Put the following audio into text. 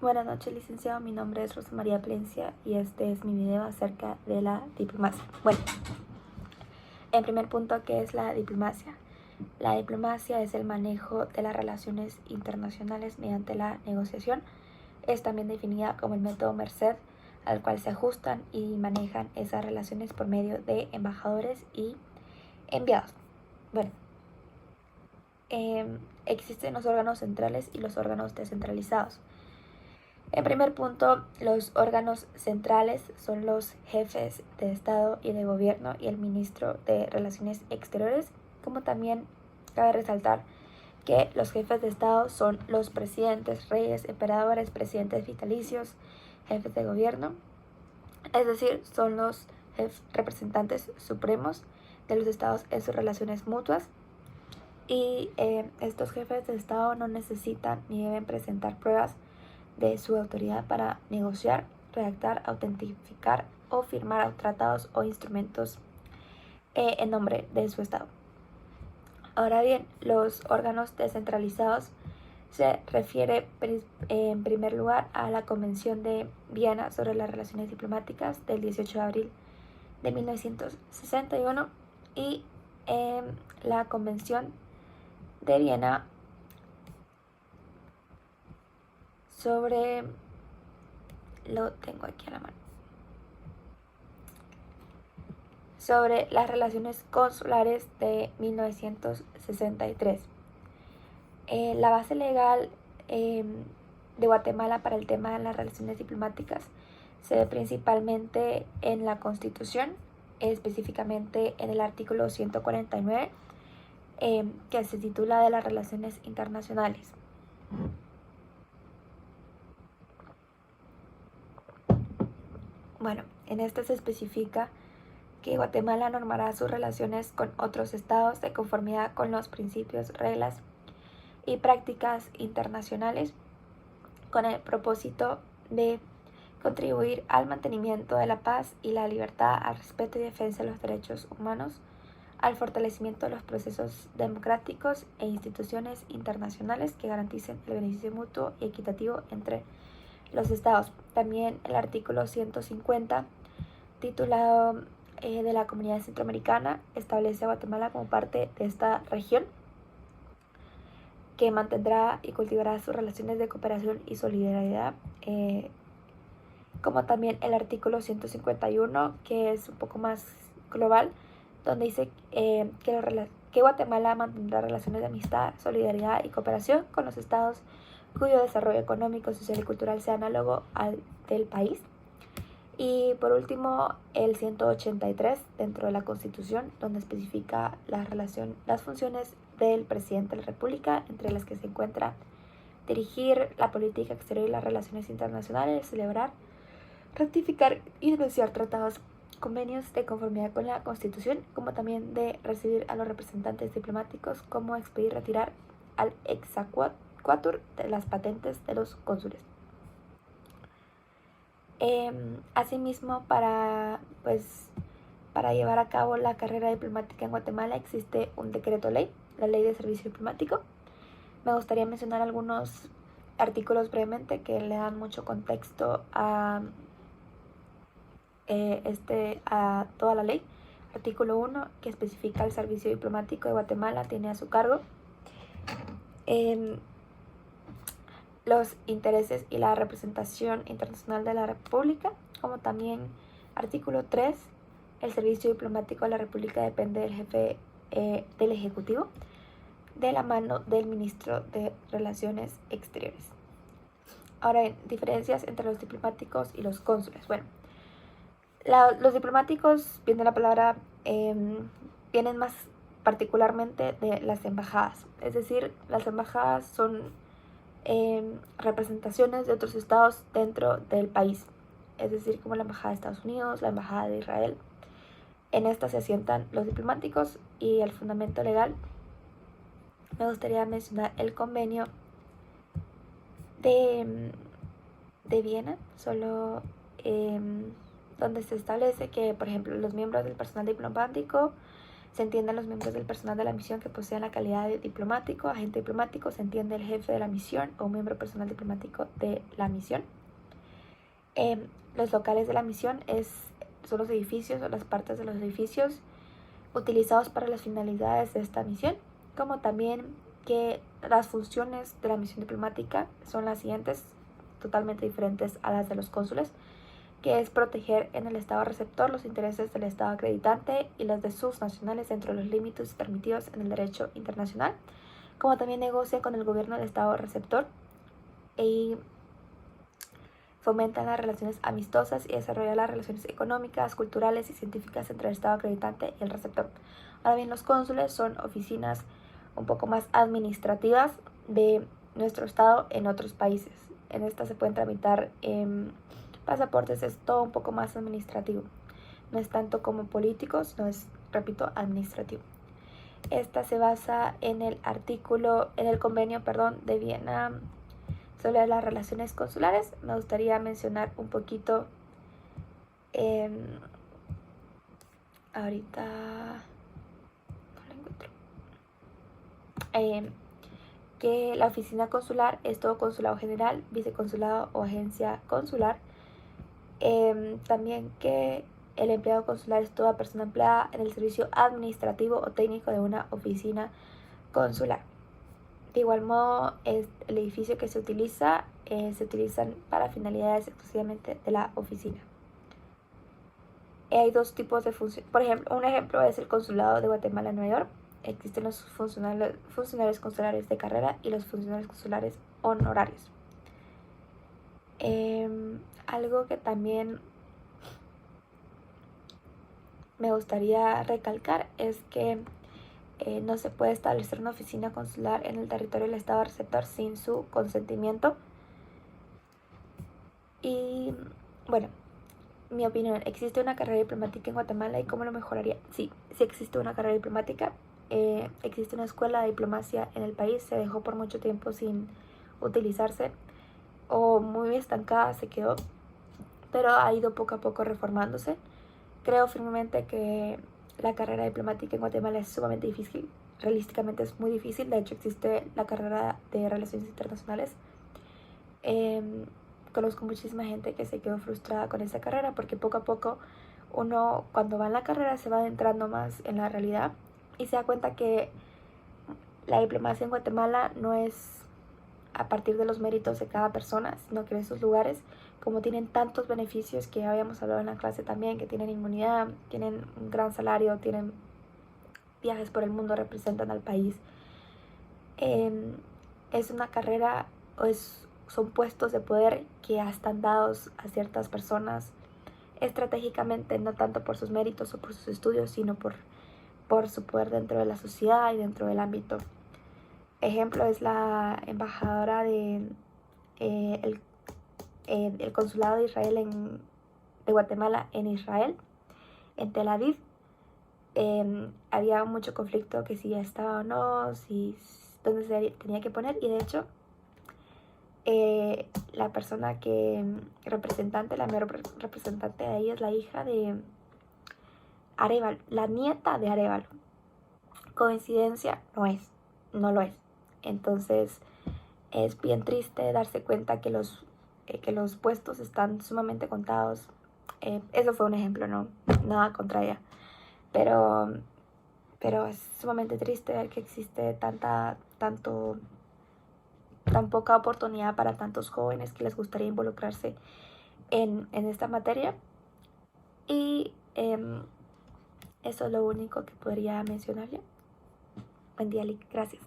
Buenas noches, licenciado. Mi nombre es Rosa María Plencia y este es mi video acerca de la diplomacia. Bueno, en primer punto, ¿qué es la diplomacia? La diplomacia es el manejo de las relaciones internacionales mediante la negociación. Es también definida como el método merced al cual se ajustan y manejan esas relaciones por medio de embajadores y enviados. Bueno, existen los órganos centrales y los órganos descentralizados. En primer punto, los órganos centrales son los jefes de Estado y de Gobierno y el ministro de Relaciones Exteriores, como también cabe resaltar que los jefes de Estado son los presidentes, reyes, emperadores, presidentes vitalicios, jefes de gobierno, es decir, son los representantes supremos de los estados en sus relaciones mutuas. Y estos jefes de Estado no necesitan ni deben presentar pruebas de su autoridad para negociar, redactar, autentificar o firmar tratados o instrumentos en nombre de su Estado. Ahora bien, los órganos descentralizados se refiere en primer lugar a la Convención de Viena sobre las relaciones diplomáticas del 18 de abril de 1961 y la Convención de Viena sobre, lo tengo aquí a la mano, sobre las relaciones consulares de 1963. La base legal de Guatemala para el tema de las relaciones diplomáticas se ve principalmente en la Constitución, específicamente en el artículo 149, que se titula de las relaciones internacionales. Bueno, en este se especifica que Guatemala normará sus relaciones con otros estados de conformidad con los principios, reglas y prácticas internacionales con el propósito de contribuir al mantenimiento de la paz y la libertad, al respeto y defensa de los derechos humanos, al fortalecimiento de los procesos democráticos e instituciones internacionales que garanticen el beneficio mutuo y equitativo entre los estados. También el artículo 150, titulado de la Comunidad Centroamericana, establece a Guatemala como parte de esta región, que mantendrá y cultivará sus relaciones de cooperación y solidaridad, como también el artículo 151, que es un poco más global, donde dice que Guatemala mantendrá relaciones de amistad, solidaridad y cooperación con los estados cuyo desarrollo económico, social y cultural sea análogo al del país. Y por último, el 183 dentro de la Constitución, donde especifica las funciones del presidente de la República, entre las que se encuentra dirigir la política exterior y las relaciones internacionales, celebrar, ratificar y denunciar tratados, convenios de conformidad con la Constitución, como también de recibir a los representantes diplomáticos, como expedir y retirar al exequatur de las patentes de los cónsules. Asimismo, para llevar a cabo la carrera diplomática en Guatemala existe un decreto ley, la Ley de Servicio Diplomático. Me gustaría mencionar algunos artículos brevemente que le dan mucho contexto a toda la ley. Artículo 1, que especifica el servicio diplomático de Guatemala, tiene a su cargo los intereses y la representación internacional de la República, como también artículo 3, el servicio diplomático de la República depende del jefe del Ejecutivo, de la mano del ministro de Relaciones Exteriores. Ahora, diferencias entre los diplomáticos y los cónsules. Bueno, los diplomáticos, viene la palabra, vienen más particularmente de las embajadas. Es decir, las embajadas son representaciones de otros estados dentro del país, es decir, como la embajada de Estados Unidos, la embajada de Israel. En estas se asientan los diplomáticos. Y el fundamento legal, me gustaría mencionar el convenio de Viena, solo donde se establece que, por ejemplo, los miembros del personal diplomático Se entienden los miembros del personal de la misión que posean la calidad de diplomático, agente diplomático. Se entiende el jefe de la misión o miembro personal diplomático de la misión. Los locales de la misión son los edificios o las partes de los edificios utilizados para las finalidades de esta misión, como también que las funciones de la misión diplomática son las siguientes, totalmente diferentes a las de los cónsules, que es proteger en el estado receptor los intereses del estado acreditante y los de sus nacionales dentro de los límites permitidos en el derecho internacional, como también negocia con el gobierno del estado receptor y fomentan las relaciones amistosas y desarrolla las relaciones económicas, culturales y científicas entre el estado acreditante y el receptor. Ahora bien, los cónsules son oficinas un poco más administrativas de nuestro estado en otros países. En esta se pueden tramitar pasaportes, es todo un poco más administrativo. No es tanto como políticos, no es, repito, administrativo. Esta se basa en el convenio de Viena sobre las relaciones consulares. Me gustaría mencionar un poquito ahorita no lo encuentro. Que la oficina consular es todo consulado general, viceconsulado o agencia consular. También que el empleado consular es toda persona empleada en el servicio administrativo o técnico de una oficina consular. De igual modo, el edificio que se utilizan para finalidades exclusivamente de la oficina. Hay dos tipos de funciones. Por ejemplo, un ejemplo es el consulado de Guatemala en Nueva York. Existen los funcionarios consulares de carrera y los funcionarios consulares honorarios. Algo que también me gustaría recalcar es que no se puede establecer una oficina consular en el territorio del estado receptor sin su consentimiento. Y bueno, mi opinión, ¿existe una carrera diplomática en Guatemala y cómo lo mejoraría? Sí, sí existe una carrera diplomática. Existe una escuela de diplomacia en el país, se dejó por mucho tiempo sin utilizarse o muy estancada se quedó, pero ha ido poco a poco reformándose. Creo firmemente que la carrera diplomática en Guatemala es sumamente difícil, realísticamente es muy difícil. De hecho, existe la carrera de Relaciones Internacionales. Conozco muchísima gente que se quedó frustrada con esa carrera porque poco a poco uno, cuando va en la carrera, se va adentrando más en la realidad y se da cuenta que la diplomacia en Guatemala no es a partir de los méritos de cada persona, sino que en esos lugares, como tienen tantos beneficios que ya habíamos hablado en la clase también, que tienen inmunidad, tienen un gran salario, tienen viajes por el mundo, representan al país, es una carrera son puestos de poder que ya están dados a ciertas personas estratégicamente, no tanto por sus méritos o por sus estudios, sino por su poder dentro de la sociedad y dentro del ámbito. Ejemplo es la embajadora de el consulado de Israel de Guatemala en Israel, en Tel Aviv. Había mucho conflicto que si ya estaba o no, dónde se tenía que poner, y de hecho la persona la mayor representante de ahí es la hija de Arévalo, la nieta de Arévalo. Coincidencia no lo es. Entonces es bien triste darse cuenta que los puestos están sumamente contados. Eso fue un ejemplo, no nada contra ella, pero es sumamente triste ver que existe tan poca oportunidad para tantos jóvenes que les gustaría involucrarse en esta materia. Y eso es lo único que podría mencionar ya. Buen día, Lick. Gracias.